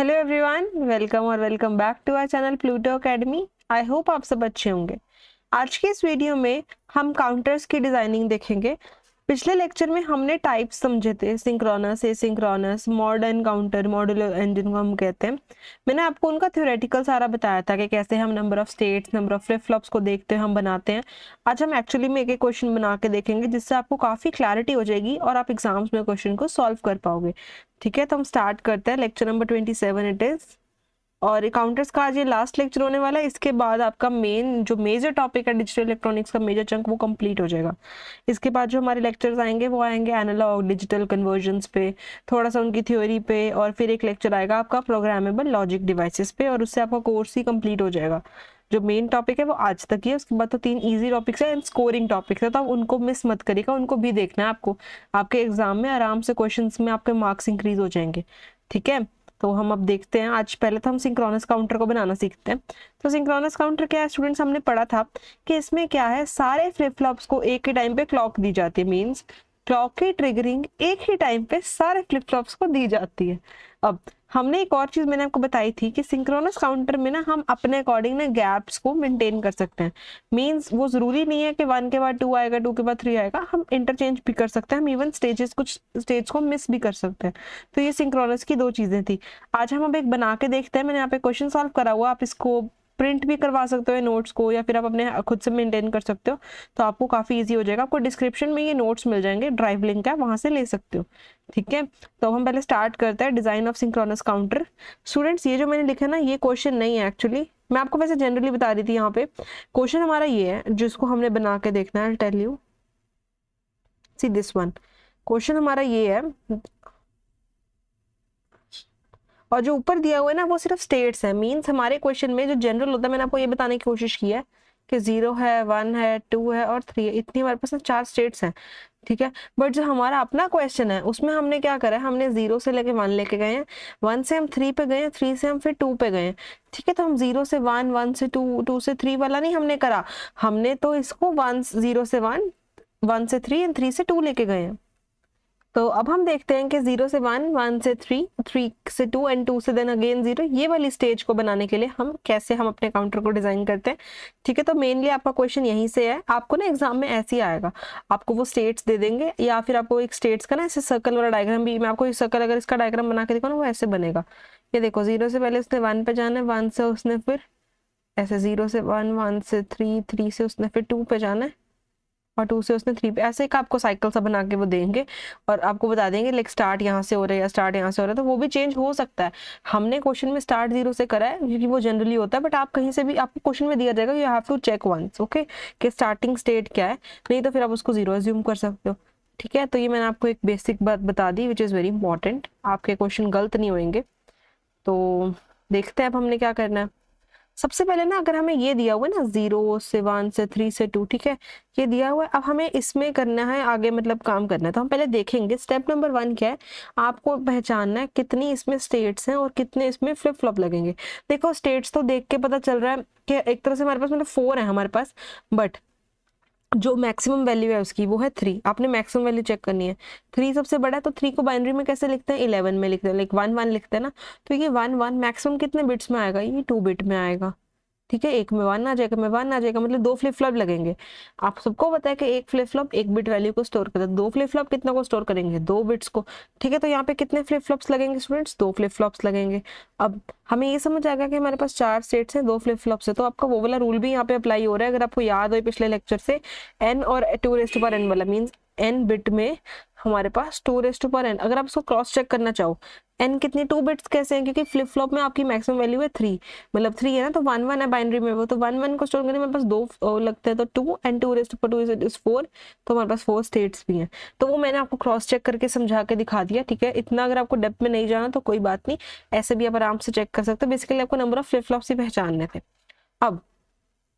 Hello everyone, welcome और welcome back to our channel Pluto academy. I hope आप सब अच्छे होंगे। आज के इस वीडियो में हम काउंटर्स की डिजाइनिंग देखेंगे। पिछले लेक्चर में हमने टाइप्स समझे थे, synchronous, asynchronous, modern counter, modular engine को हम कहते हैं। मैंने आपको उनका थ्योरेटिकल सारा बताया था कि कैसे हम number of states, number of flip flops को देखते हैं, हम बनाते हैं। आज हम एक्चुअली में एक एक क्वेश्चन बना के देखेंगे जिससे आपको काफ़ी क्लैरिटी हो जाएगी और आप एग्जाम्स में क्वेश्चन को सॉल्व कर पाओगे। ठीक है, तो हम स्टार्ट करते हैं। लेक्चर नंबर 27 इट इज़, और काउंटर्स का आज ये लास्ट लेक्चर होने वाला है। इसके बाद आपका मेन जो मेजर टॉपिक है डिजिटल इलेक्ट्रॉनिक्स का मेजर चंक वो कंप्लीट हो जाएगा। इसके बाद जो हमारे लेक्चर्स आएंगे वो आएंगे एनालॉग डिजिटल कन्वर्जन्स पे, थोड़ा सा उनकी थ्योरी पे, और फिर एक लेक्चर आएगा आपका प्रोग्रामेबल लॉजिक डिवाइसेस पे, और उससे आपका कोर्स ही कंप्लीट हो जाएगा। जो मेन टॉपिक है वो आज तक ही है। उसके बाद तो 3 इजी टॉपिक्स है एंड स्कोरिंग टॉपिक्स है, तो आप उनको मिस मत करिएगा, उनको भी देखना है आपको। आपके एग्जाम में आराम से क्वेश्चंस में आपके मार्क्स इंक्रीज हो जाएंगे। ठीक है, तो हम अब देखते हैं। आज पहले तो हम सिंक्रोनस काउंटर को बनाना सीखते हैं। तो सिंक्रोनस काउंटर क्या है स्टूडेंट्स, हमने पढ़ा था कि इसमें क्या है, सारे फ्लिप फ्लॉप्स को एक ही टाइम पे क्लॉक दी जाती है। मींस क्लॉक की ट्रिगरिंग एक ही टाइम पे सारे फ्लिप फ्लॉप्स को दी जाती है। अब हमने एक और चीज मैंने आपको बताई थी कि सिंक्रोनस काउंटर में ना हम अपने अकॉर्डिंग ना गैप्स को मेंटेन कर सकते हैं। मींस वो जरूरी नहीं है कि 1 के बाद 2 आएगा, 2 के बाद 3 आएगा, हम इंटरचेंज भी कर सकते हैं। हम इवन स्टेजेस, कुछ स्टेज को मिस भी कर सकते हैं। तो ये सिंक्रोनस की 2 चीजें थी। आज हम अब एक बना के देखते हैं। मैंने यहाँ पे क्वेश्चन सॉल्व करा हुआ, आप इसको प्रिंट भी करवा सकते हो नोट्स को, या फिर आप अपने खुद से मेंटेन कर सकते हो, तो आपको काफी इजी हो जाएगा। आपको डिस्क्रिप्शन में ये नोट्स मिल जाएंगे, ड्राइव लिंक है, वहां से ले सकते हो। ठीक है, तो हम पहले स्टार्ट करते हैं design of synchronous counter. Students, ये जो मैंने लिखा ना, ये क्वेश्चन नहीं है एक्चुअली, मैं आपको वैसे जनरली बता रही थी। यहाँ पे क्वेश्चन हमारा ये है जिसको हमने बना के देखना है। Tell you, see this one. Question हमारा ये है, और जो ऊपर दिया हुआ है ना वो सिर्फ स्टेट्स है। मींस हमारे क्वेश्चन में जो जनरल होता है, मैंने आपको ये बताने की कोशिश की है कि 0 है, 1 है, 2 है और 3 है। इतनी हमारे पास ना 4 स्टेट्स हैं। ठीक है, बट जो हमारा अपना क्वेश्चन है उसमें हमने क्या करा है, हमने 0 से लेके 1 लेके गए हैं, 1 से हम 3 पे गए हैं, 3 से हम फिर 2 पे गए हैं। ठीक है, तो हम 0 से 1, 1 से 2, 2 से 3 वाला नहीं हमने करा। हमने तो इसको 1, 0 से 1, 1 से 3 एंड 3 से 2 लेके गए हैं। तो अब हम देखते हैं कि 0 से 1, 1 से 3, 3 से 2 एंड 2 से देन अगेन 0, ये वाली स्टेज को बनाने के लिए हम कैसे हम अपने काउंटर को डिजाइन करते हैं। ठीक है, तो मेनली आपका क्वेश्चन यहीं से है। आपको ना एग्जाम में ऐसे ही आएगा, आपको वो स्टेट्स दे देंगे, या फिर आपको एक स्टेट्स का ना ऐसे सर्कल वाला डायग्राम भी, मैं आपको इस सर्कल अगर इसका डायग्राम बना के देखो ना, वो ऐसे बनेगा। ये देखो, 0 से पहले उसने 1 पे जाना है, 1 से उसने फिर ऐसे 0 से 1, 1 से 3, 3 से उसने फिर 2 पे जाना है, और 2 से उसने 3 पे, ऐसे एक आपको साइकिल सा बना के वो देंगे, और आपको बता देंगे लाइक स्टार्ट यहाँ से हो रहा है या स्टार्ट यहाँ से हो रहा है। तो वो भी चेंज हो सकता है। हमने क्वेश्चन में स्टार्ट 0 से करा है क्योंकि वो जनरली होता है, बट आप कहीं से भी, आपको क्वेश्चन में दिया जाएगा, you have to check once, okay, कि स्टार्टिंग स्टेट क्या है, नहीं तो फिर आप उसको 0 अज्यूम कर सकते हो। ठीक है, तो ये मैंने आपको एक बेसिक बात बता दी विच इज़ वेरी इंपॉर्टेंट, आपके क्वेश्चन गलत नहीं होंगे। तो देखते हैं अब हमने क्या करना है। सबसे पहले ना, अगर हमें ये दिया हुआ है ना 0 से 1 से 3 से 2, ठीक है, ये दिया हुआ है, अब हमें इसमें करना है आगे, मतलब काम करना है। तो हम पहले देखेंगे स्टेप नंबर 1 क्या है, आपको पहचानना है कितनी इसमें स्टेट्स हैं और कितने इसमें फ्लिप फ्लॉप लगेंगे। देखो, स्टेट्स तो देख के पता चल रहा है कि एक तरह से हमारे पास मतलब 4 है हमारे पास, बट जो मैक्सिमम वैल्यू है उसकी वो है 3। आपने मैक्सिमम वैल्यू चेक करनी है। 3 सबसे बड़ा है, तो 3 को बाइनरी में कैसे लिखते हैं, 11 में लिखते हैं, लाइक 1 1 लिखते हैं ना। तो ये 1 1 मैक्सिमम कितने बिट्स में आएगा, ये 2 बिट में आएगा। ठीक है, एक में 1 आ जाएगा, में 1 आ जाएगा, मतलब 2 फ्लिप फ्लॉप लगेंगे। आप सबको पता है कि एक फ्लिप फ्लॉप 1 बिट वैल्यू को स्टोर करता है, 2 फ्लिप फ्लॉप कितना को स्टोर करेंगे, 2 बिट्स को। ठीक है, तो यहाँ पे कितने फ्लिप फ्लॉप्स लगेंगे स्टूडेंट्स, 2 फ्लिप फ्लॉप्स लगेंगे। अब हमें ये समझ आएगा कि हमारे पास 4 स्टेट्स हैं, 2 फ्लिप फ्लॉप्स है, तो आपका वो वाला रूल भी यहाँ पे अप्लाई हो रहा है। अगर आपको याद हो पिछले लेक्चर से, n और 2n वाला, मीन्स n बिट में हमारे पास 2n। अगर आप इसको क्रॉस चेक करना चाहो, n कितनी 2 बिट्स कैसे हैं, क्योंकि फ्लिप फ्लॉप में आपकी मैक्सिमम वैल्यू है 3, मतलब 3 है ना, तो 1 1 है बाइनरी में, वो तो 1 1 को स्टोर करने में पास 2 लगते हैं, तो 2 एंड 2 इज 4, तो हमारे पास 4 स्टेट्स भी हैं। तो वो मैंने आपको क्रॉस चेक करके समझा के दिखा दिया। ठीक है, इतना अगर आपको डेप्थ में नहीं जाना तो कोई बात नहीं, ऐसे भी आप आराम से चेक कर सकते हो। बेसिकली आपको नंबर ऑफ फ्लिप फ्लॉप्स ही पहचानने थे। अब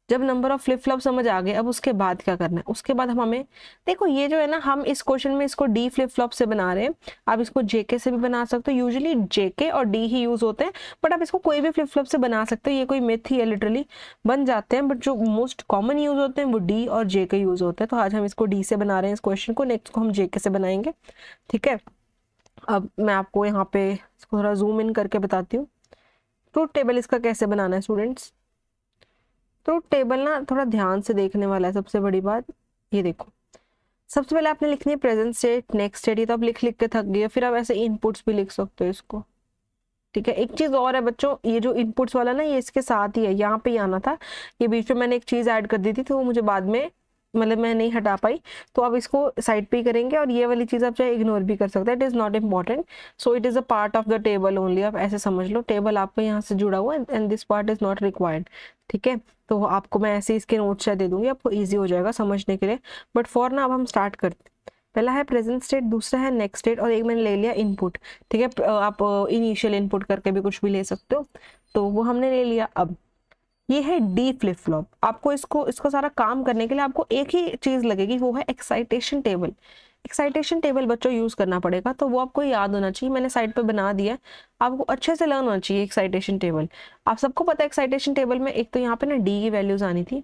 जब नंबर ऑफ फ्लिप फ्लॉप समझ आ गए, अब उसके बाद क्या करना है, उसके बाद हमें देखो, ये जो है ना, हम इस क्वेश्चन में इसको डी फ्लिप फ्लॉप से बना रहे हैं। आप इसको जेके से भी बना सकते हो, यूजुअली जेके और डी ही यूज होते हैं, बट आप इसको कोई भी फ्लिप फ्लॉप से बना सकते हो। ये कोई मिथ ही है, लिटरली बन जाते हैं, बट जो मोस्ट कॉमन यूज होते हैं वो डी और जेके यूज होते हैं। तो आज हम इसको डी से बना रहे हैं इस क्वेश्चन को, नेक्स्ट को हम जेके से बनाएंगे। ठीक है, अब मैं आपको यहाँ पे इसको थोड़ा जूम इन करके बताती हूँ ट्रूथ टेबल इसका कैसे बनाना है स्टूडेंट्स। ट्रूथ टेबल ना थोड़ा ध्यान से देखने वाला है। सबसे बड़ी बात ये देखो, सबसे पहले आपने लिखनी है प्रेजेंट स्टेट, नेक्स्ट स्टेट। ये तो आप लिख लिख के थक गए, फिर आप ऐसे इनपुट्स भी लिख सकते हो इसको। ठीक है, एक चीज और है बच्चों, ये जो इनपुट्स वाला ना ये इसके साथ ही है, यहाँ पे ही आना था। ये बीच में मैंने एक चीज ऐड कर दी थी तो वो मुझे बाद में मतलब मैं नहीं हटा पाई, तो आप इसको साइड पे ही करेंगे। और ये वाली चीज आप चाहे इग्नोर भी कर सकते हैं, it is not important. So it is a part of the table only, आप ऐसे समझ लो टेबल आपका यहाँ से जुड़ा हुआ है and this part is not required. ठीक है, तो आपको मैं ऐसे इसके नोट्स दे दूंगी, आपको ईजी हो जाएगा समझने के लिए। बट फॉर ना अब हम स्टार्ट करते हैं। पहला है प्रेजेंट स्टेट, दूसरा है नेक्स्ट स्टेट, और एक मैंने ले लिया इनपुट। ठीक है, आप इनिशियल इनपुट करके भी कुछ भी ले सकते हो, तो वो हमने ले लिया। अब ये है डी फ्लिप फ्लॉप। आपको इसको सारा काम करने के लिए आपको एक ही चीज लगेगी, वो है एक्साइटेशन टेबल। एक्साइटेशन टेबल बच्चों यूज करना पड़ेगा, तो वो आपको याद होना चाहिए। मैंने साइड पे बना दिया, आपको अच्छे से लर्न होना चाहिए एक्साइटेशन टेबल। आप सबको पता है एक्साइटेशन टेबल में एक तो यहाँ पे ना डी की वैल्यूज आनी थी,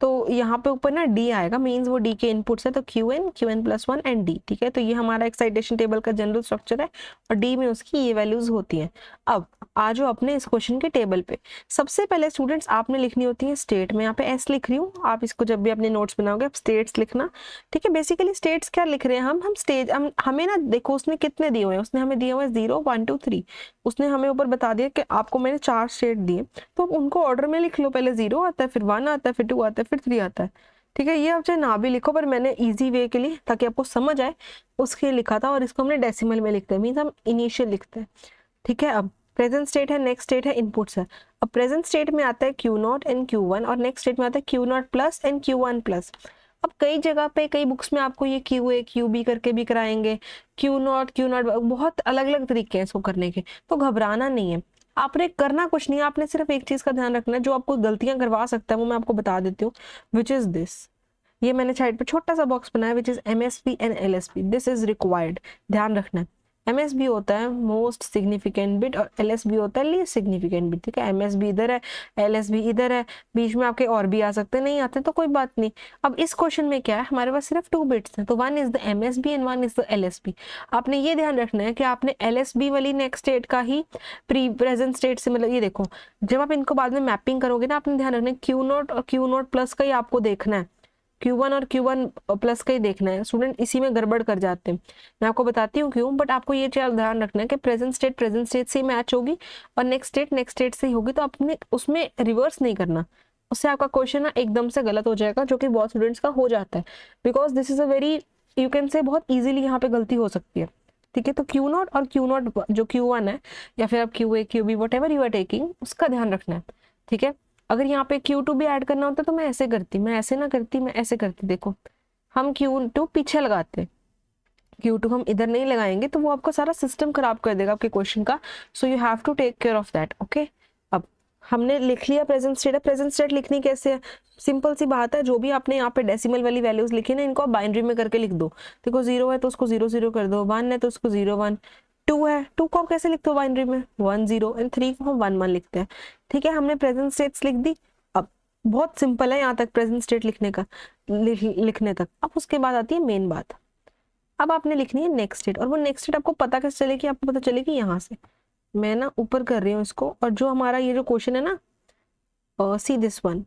तो यहाँ पे ऊपर ना डी आएगा, मींस वो डी के इनपुट्स है, तो Q N plus one and D. ठीक है, तो ये हमारा एक्साइटेशन टेबल का जनरल स्ट्रक्चर है और डी में उसकी ये वैल्यूज होती हैं। अब आ जाओ अपने इस क्वेश्चन के टेबल पे। सबसे पहले स्टूडेंट्स आपने लिखनी होती है स्टेट। मैं यहाँ पे एस लिख रही हूँ, आप इसको जब भी अपने नोट्स बनाओगे आप स्टेट्स लिखना। ठीक है, बेसिकली स्टेट्स क्या लिख रहे हैं हम स्टेज हमें ना देखो उसने कितने दिए हुए हैं, उसने हमें दिए हुए 0 1 2 3। उसने हमें ऊपर बता दिया कि आपको मैंने 4 स्टेट दिए, तो आप उनको ऑर्डर में लिख लो। पहले 0 आता है, फिर 1 आता है, फिर 2 आता है, फिर 3 आता है। ठीक है, ये आप चाहे ना भी लिखो, पर मैंने इजी वे के लिए ताकि आपको समझ आए उसके लिए लिखा था। और इसको हमने डेसिमल में लिखते हैं, मीन्स हम इनिशियल लिखते हैं। ठीक है, अब प्रेजेंट स्टेट है, नेक्स्ट स्टेट है, इनपुट्स है। अब प्रेजेंट स्टेट में आता है Q0 एंड Q1, और नेक्स्ट स्टेट में आता है Q0 plus and Q1 plus. अब कई जगह पे कई बुक्स में आपको ये QA QB करके भी कराएंगे, Q0 बहुत अलग अलग तरीके हैं इसको करने के, तो घबराना नहीं है। आपने करना कुछ नहीं है, आपने सिर्फ एक चीज का ध्यान रखना है, जो आपको गलतियां करवा सकता है वो मैं आपको बता देती हूँ, विच इज दिस। ये मैंने साइड पे छोटा सा बॉक्स बनाया, which is MSB and LSB, this is required, ध्यान रखना है। MSB होता है मोस्ट सिग्निफिकेंट बिट और LSB होता है लीस्ट सिग्निफिकेंट बिट। ठीक है, MSB इधर है, LSB इधर है, बीच में आपके और भी आ सकते हैं, नहीं आते तो कोई बात नहीं। अब इस क्वेश्चन में क्या है, हमारे पास सिर्फ 2 बिट्स हैं, तो 1 is the MSB and 1 is the LSB। आपने ये ध्यान रखना है कि आपने LSB वाली नेक्स्ट स्टेट का ही प्रेजेंट स्टेट से, मतलब ये देखो जब आप इनको बाद में मैपिंग करोगे ना, आपने ध्यान रखना है Q0 और Q0 प्लस का ही आपको देखना है, Q1 और Q1 प्लस का ही देखना है। स्टूडेंट इसी में गड़बड़ कर जाते हैं, मैं आपको बताती हूँ क्यों, बट आपको ये चीज ध्यान रखना है कि प्रेजेंट स्टेट से मैच होगी और नेक्स्ट स्टेट से ही होगी, तो आपने उसमें रिवर्स नहीं करना, उससे आपका क्वेश्चन ना एकदम से गलत हो जाएगा, जो कि बहुत स्टूडेंट्स का हो जाता है। Because this is a very, you can say बहुत इजीली यहाँ पे गलती हो सकती है। ठीक है, तो Q0 और Q0 जो Q1 है, या फिर आप QA QB whatever you are taking, उसका ध्यान रखना है। ठीक है, अगर यहाँ पे Q2 भी ऐड करना होता तो मैं ऐसे करती, मैं ऐसे ना करती, मैं ऐसे करती। देखो हम Q2 पीछे लगाते हैं, Q2 हम इधर नहीं लगाएंगे, तो वो आपका सारा सिस्टम खराब कर देगा आपके क्वेश्चन का। So you have to take care of that. Okay, अब हमने लिख लिया प्रेजेंट स्टेट है। प्रेजेंट स्टेट लिखनी कैसे है, सिंपल सी बात है, जो भी आपने यहाँ पे डेसिमल वाली वैल्यूज लिखी ना, इनको आप बाइनरी में करके लिख दो। देखो 0 है तो उसको 0 0 कर दो, 1 है तो उसको 0 1, 2 है, 2 को आप कैसे लिखते हो बाइनरी में, 1 0, एंड 3 को हम 1 1 लिखते हैं। ठीक है, हमने प्रेजेंट स्टेट्स लिख दी। अब बहुत सिंपल है यहाँ तक प्रेजेंट स्टेट लिखने का, लिखने तक। अब उसके बाद आती है मेन बात, अब आपने लिखनी है नेक्स्ट स्टेट। और वो नेक्स्ट स्टेट आपको पता कैसे चलेगी, आपको पता चलेगी यहाँ से। मैं ना ऊपर कर रही हूँ इसको, और जो हमारा ये जो क्वेश्चन है ना, सी दिस वन,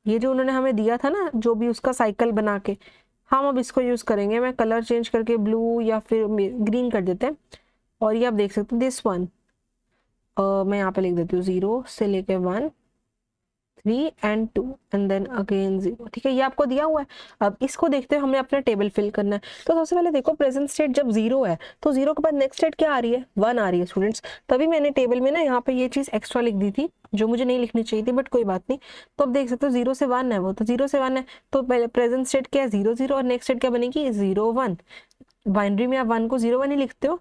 ये जो उन्होंने हमें दिया था ना, जो भी उसका साइकिल बना के, हम अब इसको यूज करेंगे। मैं कलर चेंज करके ब्लू या फिर ग्रीन कर देते हैं, और ये आप देख सकते हो दिस वन, मैं यहाँ पे लिख देती हूँ 0 से लेके 1 3 एंड 2 एंड देन अगेन 0। ठीक है, ये आपको दिया हुआ है। अब इसको देखते हुए हमें अपना टेबल फिल करना है। तो सबसे पहले देखो प्रेजेंट स्टेट जब 0 है, तो 0 के बाद नेक्स्ट स्टेट क्या आ रही है, 1 आ रही है स्टूडेंट्स। तभी मैंने टेबल में ना यहाँ पे ये चीज एक्स्ट्रा लिख दी थी, जो मुझे नहीं लिखनी चाहिए थी, बट कोई बात नहीं। तो अब देख सकते हो 0 से 1 है वो, तो 0 से 1 है, तो पहले प्रेजेंट स्टेट क्या है 0 0, और नेक्स्ट स्टेट क्या बनेगी 0 1। बाइनरी में आप 1 को 0 1 ही लिखते हो,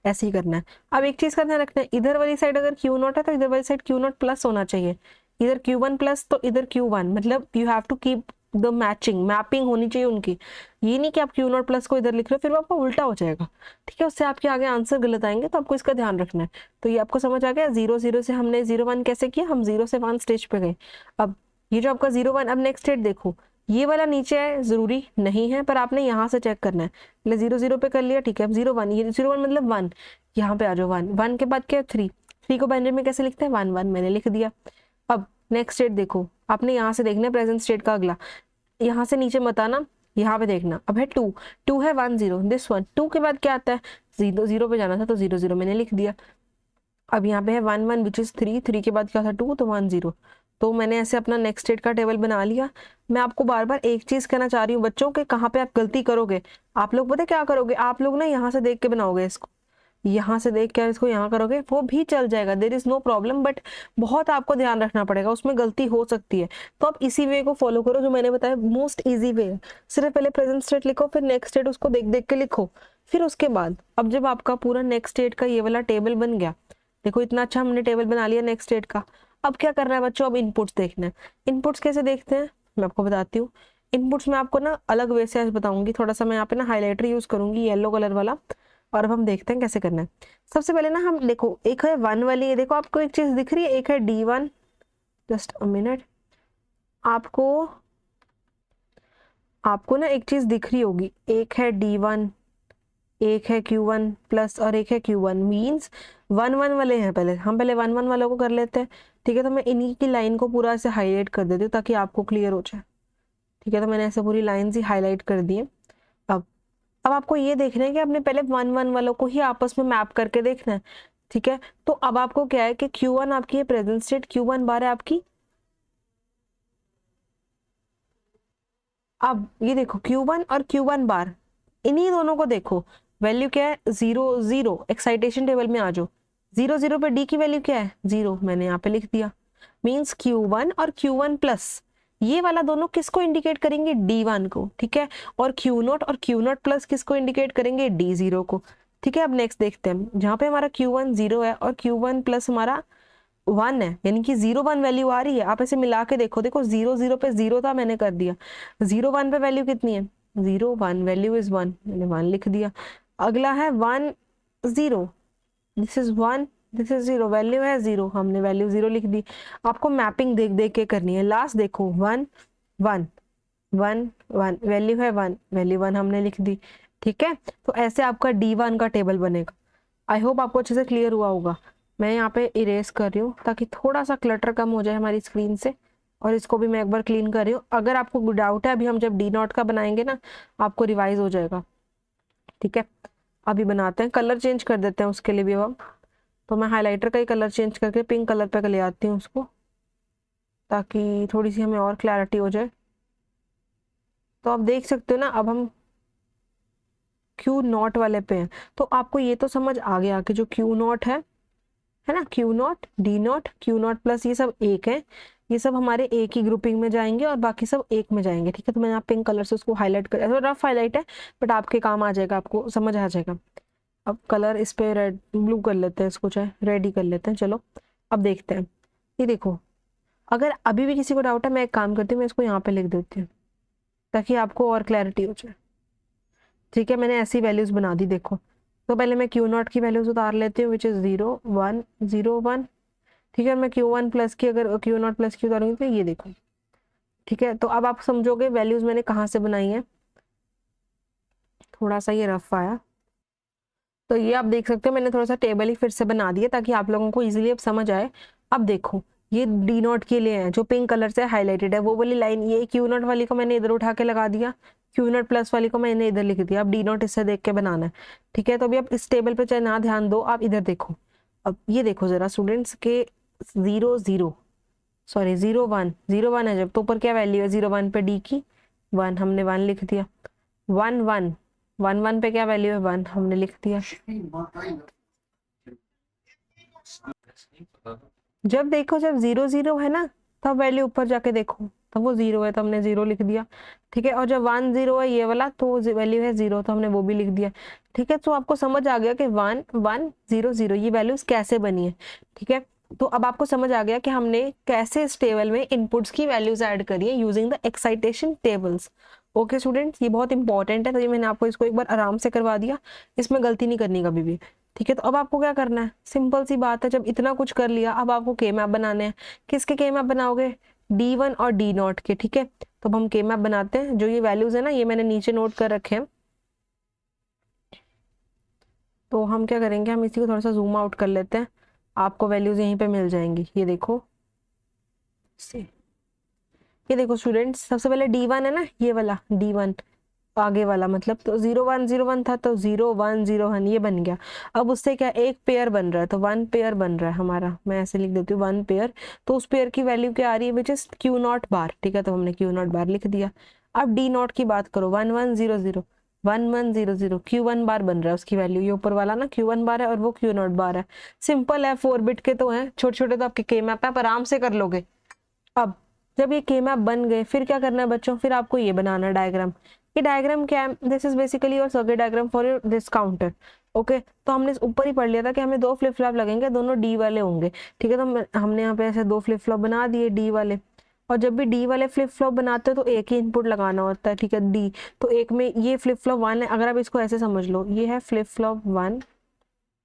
ऐसे ही करना है। अब एक चीज का ध्यान रखना है, इधर वाली साइड अगर Q0 है तो इधर वाली साइड Q0 प्लस होना चाहिए। इधर Q1 प्लस तो इधर Q1, मतलब you have to keep the mapping होनी चाहिए उनकी। ये नहीं कि आप Q0 प्लस को इधर लिख रहे हो, फिर वो आपका उल्टा हो जाएगा। ठीक है, उससे आपके आगे आंसर गलत आएंगे, तो आपको इसका ध्यान रखना है। तो ये आपको समझ आ गया, 0 0 से हमने 0 1 कैसे किया, हम 0 से 1 स्टेज पे गए। अब ये जो आपका 0 1, अब नेक्स्ट स्टेट देखो, ये वाला नीचे है जरूरी नहीं है, पर आपने यहाँ से चेक करना है। पहले 0 0 पे कर लिया, ठीक है। अब 0 1, ये 0 1 मतलब 1, यहाँ पे आ जाओ 1 1 के बाद क्या है 3 3 को बाइनरी में कैसे लिखते हैं 1 1, मैंने लिख दिया। अब नेक्स्ट स्टेट देखो, आपने यहाँ से देखना है प्रेजेंट स्टेट का अगला, यहाँ से नीचे मत आना, यहाँ पे देखना। अब है 2 2 है 1 0, दिस वन 2 के बाद क्या आता है 0 0 पे जाना था तो 0 0 मैंने लिख दिया। अब यहाँ पे है 1 1 विच इज 3 3 के बाद क्या था 2 तो 1 0, तो मैंने ऐसे अपना नेक्स्ट स्टेट का टेबल बना लिया। मैं आपको बार बार एक चीज कहना चाह रही हूँ बच्चों के, कहाँ पे आप गलती करोगे, आप लोग पता है क्या करोगे, आप लोग ना यहाँ से देख के बनाओगे इसको, यहाँ से देख के इसको यहाँ करोगे, वो भी चल जाएगा, there is no problem, but बहुत आपको ध्यान रखना पड़ेगा, उसमें गलती हो सकती है। तो आप इसी वे को फॉलो करो जो मैंने बताया, मोस्ट इजी वे है। सिर्फ पहले प्रेजेंट स्टेट लिखो, फिर नेक्स्ट स्टेट उसको देख देख के लिखो, फिर उसके बाद अब जब आपका पूरा नेक्स्ट स्टेट का ये वाला टेबल बन गया, देखो इतना अच्छा हमने टेबल बना लिया नेक्स्ट स्टेट का। अब क्या करना है बच्चों, अब इनपुट्स देखना है। इनपुट्स कैसे देखते हैं मैं आपको बताती हूँ। इनपुट्स में आपको ना अलग वे से आज बताऊंगी, थोड़ा सा मैं यहाँ पे ना हाईलाइटर यूज करूंगी येलो कलर वाला, और अब हम देखते हैं कैसे करना है। सबसे पहले ना हम देखो, एक है 1 वाली, ये देखो आपको एक चीज दिख रही है, एक है D1, जस्ट अ मिनट, आपको ना एक चीज दिख रही होगी, एक है D1, एक है Q1 प्लस और एक है Q1, मीन्स 1 1 वाले हैं। पहले हम 1 1 वालों को कर लेते हैं, ठीक है। तो मैं इन्हीं की लाइन को पूरा ऐसे हाईलाइट कर देती हूँ ताकि आपको क्लियर हो जाए, ठीक है। तो मैंने ऐसे पूरी लाइन ही हाईलाइट कर दी है। अब आपको ये देखना है कि आपने पहले 1 1 वालों को ही आपस में मैप करके देखना है, ठीक है। तो अब आपको क्या है कि Q1 आपकी है प्रेजेंट स्टेट, Q1 बार है आपकी। अब ये देखो Q1 और Q1 बार, इन्हीं दोनों को देखो, वैल्यू क्या है 0 0, एक्साइटेशन टेबल में आ जाओ। 0 0 पे D की वैल्यू क्या है 0, मैंने यहाँ पे लिख दिया। मीन्स Q1 और Q1 प्लस ये वाला दोनों किसको इंडिकेट करेंगे D1 को, ठीक है। और Q0 और Q0 प्लस किसको इंडिकेट करेंगे D0 को, ठीक है। अब नेक्स्ट देखते हैं, जहाँ पे हमारा Q1 0 है और Q1 प्लस हमारा 1 है, यानी कि 0 1 वैल्यू आ रही है। आप ऐसे मिला के देखो, देखो 0 0 पे 0 था, मैंने कर दिया। 0 1 पे वैल्यू कितनी है 0 1, वैल्यू इज 1, मैंने 1 लिख दिया। अगला है 1 0, this is 1, this is 0, value है 0, हमने वैल्यू 0 लिख दी। आपको मैपिंग देख देख के करनी है। लास्ट देखो 1 1 1 1, वैल्यू है 1, वैल्यू 1 हमने लिख दी, ठीक है। तो ऐसे आपका D1 का टेबल बनेगा। आई होप आपको अच्छे से क्लियर हुआ होगा। मैं यहाँ पे इरेज कर रही हूँ ताकि थोड़ा सा क्लटर कम हो जाए हमारी स्क्रीन से, और इसको भी मैं एक बार क्लीन कर रही हूँ। अगर आपको डाउट है, अभी हम जब D0 का बनाएंगे ना, आपको रिवाइज हो जाएगा, ठीक है। अभी बनाते हैं, कलर चेंज कर देते हैं उसके लिए भी हम। तो मैं हाइलाइटर का ही कलर चेंज करके पिंक कलर पे ले आती हूँ उसको, ताकि थोड़ी सी हमें और क्लैरिटी हो जाए। तो आप देख सकते हो ना, अब हम Q0 वाले पे हैं। तो आपको ये तो समझ आ गया कि जो Q0 है ना, Q0 D0 Q0 प्लस ये सब एक है, ये सब हमारे एक ही ग्रुपिंग में जाएंगे और बाकी सब एक में जाएंगे, ठीक है। तो मैंने आप पिंक कलर से उसको हाईलाइट कर, ऐसा रफ हाईलाइट है बट आपके काम आ जाएगा, आपको समझ आ जाएगा। अब कलर इस पे रेड ब्लू कर लेते हैं, इसको चाहे रेड ही कर लेते हैं, चलो। अब देखते हैं, ये देखो, अगर अभी भी किसी को डाउट है, मैं एक काम करती हूँ, मैं इसको यहाँ पे लिख देती हूँ ताकि आपको और क्लैरिटी हो जाए, ठीक है। मैंने ऐसी वैल्यूज बना दी, देखो। तो पहले मैं Q0 की वैल्यूज उतार लेती हूँ, विच इज 0 1 0 1, ठीक है। मैं Q1 प्लस की अगर Q0 प्लस की उतारूंगी तो ये देखो, ठीक है। तो अब आप समझोगे वैल्यूज मैंने कहाँ से बनाई है। थोड़ा सा ये रफ आया, तो ये आप देख सकते हो, मैंने थोड़ा सा टेबल ही फिर से बना दिया ताकि आप लोगों को इजीली अब समझ आए। अब देखो, ये D0 के लिए है जो पिंक कलर से हाईलाइटेड है, वो वाली लाइन, ये Q0 वाली को मैंने इधर उठा के लगा दिया, Q0 प्लस वाली को मैंने इधर लिख दिया। अब D0 इससे देख के बनाना है, ठीक है। तो अभी आप इस टेबल पे चाहे ना ध्यान दो, आप इधर देखो। अब ये देखो जरा स्टूडेंट्स के 0 0, सॉरी 0 1 0 1 है जब, तो ऊपर क्या वैल्यू है 0 1 पे D की 1, हमने 1 लिख दिया। 1 1 1 1 पे क्या वैल्यू है 1, हमने लिख दिया। जब देखो, जब 0 0 है ना, तब वैल्यू ऊपर जाके देखो, तब वो 0 है तो हमने 0 लिख दिया, ठीक है। और जब 1 0 है ये वाला, तो वैल्यू है 0, तो हमने वो भी लिख दिया, ठीक है। तो आपको समझ आ गया कि 1 1 0 0 ये वैल्यूज कैसे बनी है, ठीक है। तो अब आपको समझ आ गया कि हमने कैसे इस टेबल में इनपुट्स की वैल्यूज ऐड करी है using the excitation tables. Okay students, ये बहुत इंपॉर्टेंट है, तो ये मैंने आपको इसको एक बार आराम से करवा दिया, इसमें गलती नहीं करनी कभी भी, ठीक है। तो अब आपको क्या करना है, सिंपल सी बात है, जब इतना कुछ कर लिया, अब आपको के मैप बनाने हैं। किसके के मैप बनाओगे, D1 और D0 के, ठीक है। तो अब हम के मैप बनाते हैं। जो ये वैल्यूज है ना, ये मैंने नीचे नोट कर रखे हैं। तो हम क्या करेंगे, हम इसी को थोड़ा सा जूम आउट कर लेते हैं, आपको वैल्यूज यहीं पे मिल जाएंगी। ये देखो, ये देखो स्टूडेंट्स, सबसे पहले D1 है ना, ये वाला D1 आगे वाला, मतलब तो 0 1 0 1 था, तो 0 1 0 1 ये बन गया। अब उससे क्या एक पेयर बन रहा है, तो 1 पेयर बन रहा है हमारा। मैं ऐसे लिख देती हूँ 1 पेयर। तो उस पेयर की वैल्यू क्या आ रही है, विच इज Q0 बार, ठीक है। तो हमने Q0 बार लिख दिया। अब D0 की बात करो, 1 1 0 0 1 1 0 0 Q1 बार बन रहा है उसकी वैल्यू। ये ऊपर वाला ना Q1 बार है और वो Q0 बार है। सिंपल है, 4 बिट के तो हैं, छोटे छोटे तो आपके के मैप है, आप आराम से कर लोगे। अब जब ये के मैप बन गए, फिर क्या करना है बच्चों, फिर आपको ये बनाना डायग्राम। ये डायग्राम क्या है, this is basically your circuit diagram for your this counter. Okay, तो हमने ऊपर ही पढ़ लिया था कि हमें 2 फ्लिप फ्लॉप लगेंगे, दोनों डी वाले होंगे, ठीक है। तो हमने यहाँ पे ऐसे 2 फ्लिप फ्लॉप बना दिए डी वाले। और जब भी डी वाले फ्लिप फ्लॉप बनाते हो तो एक ही इनपुट लगाना होता है, ठीक है, डी। तो एक में ये फ्लिप फ्लॉप 1 है, अगर आप इसको ऐसे समझ लो, ये है फ्लिप फ्लॉप 1,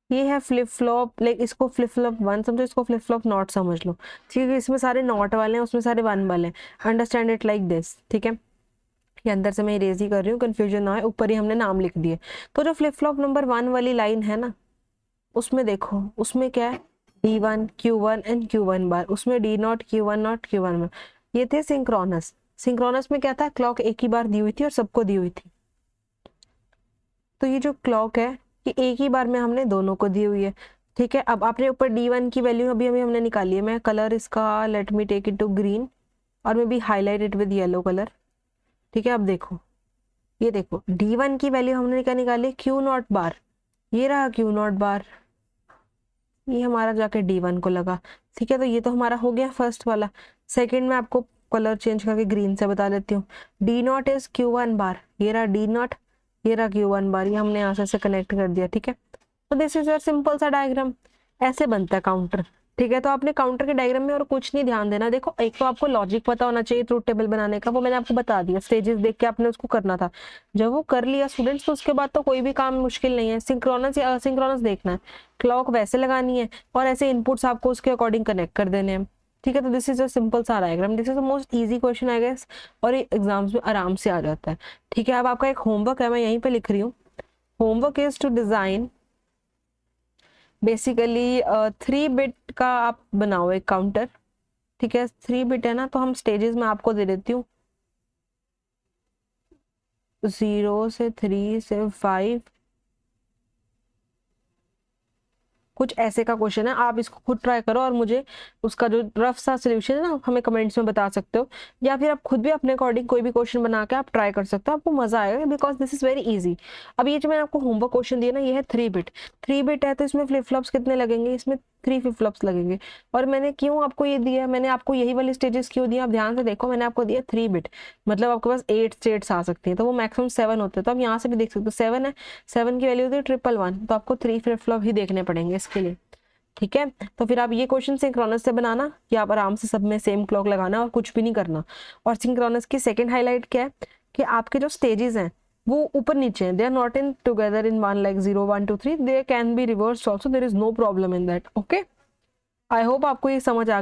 ये है फ्लिप फ्लॉप, लाइक इसको फ्लिप फ्लॉप 1 समझो, इसको फ्लिप फ्लॉप नॉट समझ लो, ठीक है। इसमें सारे नॉट वाले हैं, उसमें सारे 1 वाले हैं। अंडरस्टैंड इट लाइक दिस, ठीक है। ये अंदर से मैं इरेज ही कर रही हूँ, कंफ्यूजन ना हो, ऊपर ही हमने नाम लिख दिए। तो जो फ्लिप फ्लॉप नंबर 1 वाली लाइन है ना, उसमें देखो, उसमें क्या है, D1 Q1 एंड Q1 बार, उसमें D0 Q1 नॉट Q1 में। ये थे सिंक्रोनस। सिंक्रोनस में क्या था, क्लॉक एक ही बार दी हुई थी और सबको दी हुई थी। तो ये जो क्लॉक है, ये एक ही बार में हमने दोनों को दी हुई है, ठीक है। अब आपने ऊपर D1 की वैल्यू अभी अभी हमने निकाली है। मैं कलर इसका, let me take it to green, और मैं भी highlight it with yellow colour, ठीक है। अब देखो, ये देखो D1 की वैल्यू हमने क्या निकाली, Q0 बार, ये रहा Q0 बार, ये हमारा जाके D1 को लगा, ठीक है। तो ये तो हमारा हो गया फर्स्ट वाला। सेकंड में आपको कलर चेंज करके ग्रीन से बता देती हूँ। D0 इज Q1 बार, ये रहा D0, ये रहा Q1 बार, ये हमने यहाँ से कनेक्ट कर दिया, ठीक है। तो दिस इज योर सिंपल सा डायग्राम, ऐसे बनता है काउंटर, ठीक है। तो आपने काउंटर के डायग्राम में और कुछ नहीं ध्यान देना। देखो, एक तो आपको लॉजिक पता होना चाहिए ट्रूथ टेबल बनाने का, वो मैंने आपको बता दिया, स्टेजेस देख के आपने उसको करना था। जब वो कर लिया स्टूडेंट्स, तो उसके बाद तो कोई भी काम मुश्किल नहीं है। सिंक्रोनस या असिंक्रोनस देखना है, क्लॉक वैसे लगानी है, और ऐसे इनपुट्स आपको उसके अकॉर्डिंग कनेक्ट कर देने हैं, ठीक है। तो दिस इज अ सिंपल सा diagram, this is the most easy question I guess, और ये एग्जाम्स में आराम से आ जाता है, ठीक है। अब आपका एक होमवर्क है, मैं यहीं पे लिख रही हूँ। Homework is to design basically 3 bit का आप बनाओ एक काउंटर, ठीक है। 3 बिट है ना, तो हम स्टेजेस में आपको दे देती हूँ, 0 से 3 से 5, कुछ ऐसे का क्वेश्चन है। आप इसको खुद ट्राई करो और मुझे उसका जो रफ सा सोल्यूशन है ना, हमें कमेंट्स में बता सकते हो, या फिर आप खुद भी अपने अकॉर्डिंग कोई भी क्वेश्चन बना के आप ट्राई कर सकते हो, आपको मजा आएगा, because this is very easy. अब ये जो मैंने आपको होमवर्क क्वेश्चन दिया ना, ये है 3 बिट। 3 बिट है, तो इसमें फ्लिप फ्लॉप्स कितने लगेंगे, इसमें 3 फ्लिप फ्लॉप्स लगेंगे। और मैंने क्यों आपको ये दिया, मैंने आपको यही वाली स्टेजेस क्यों दिया, आप ध्यान से देखो, मैंने आपको दिया 3 बिट, मतलब आपके पास 8 स्टेट्स आ सकती हैं, तो वो मैक्सिमम 7 होते हैं। तो आप यहाँ से भी देख सकते हो 7 है, 7 की वैल्यू होती है 111, तो आपको 3 फ्लिप फ्लॉप ही देखने पड़ेंगे इसके लिए, ठीक है। तो फिर आप ये क्वेश्चन सिंक्रोनस से बनाना, या आप आराम से सब में सेम क्लॉक लगाना और कुछ भी नहीं करना। और सिंक्रोनस की सेकंड हाईलाइट क्या है, कि आपके जो स्टेजेस हैं वो ऊपर नीचे हैं, they are not in together in one, like 0 1 2 3, they can be reversed also, there is no problem in that. Okay, I hope आपको ये समझ आ गया।